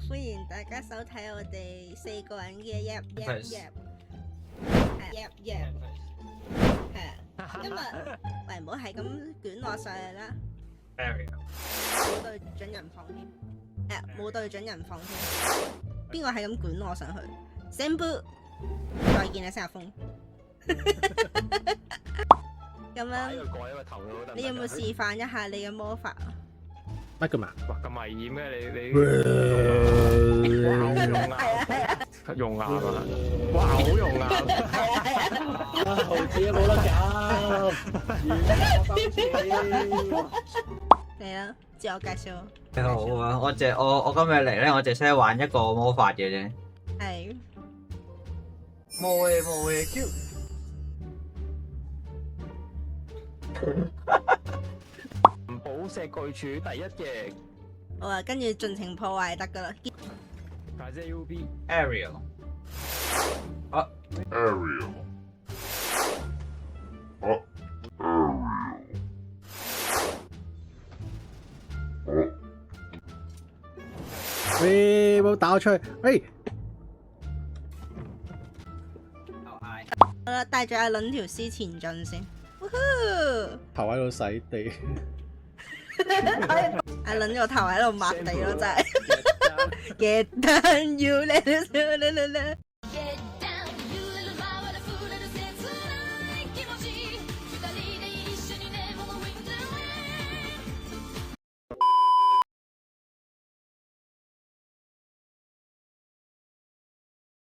歡迎大家收睇我哋4個人嘅 Yap Yap Yap， 係 Yap Yap， 係啊。今日喂，唔好係咁捲我上嚟啦。冇對準人放添，冇對準人放添。邊個係咁捲我上去 ？Sample， 再見啊，謝風。咁樣，你有冇示範一下你嘅魔法啊？乜嘅嘛？哇，咁危險嘅你用牙嘛？哇，好用牙！毫子都冇得搞，嚟啦，自我介紹。你好啊，我今日嚟咧，我淨係識玩一個魔法嘅啫。係。冇嘢 Q。寶石巨柱第一嘅，好啊，跟住盡情破壞得噶啦。大姐 UB Ariel。啊 Ariel。啊 Ariel。喂，冇打我出去，喂！好啦，帶住阿倫條屍前進先。頭喺度洗地，阿倫個頭喺度抹地咯，真係。Get down you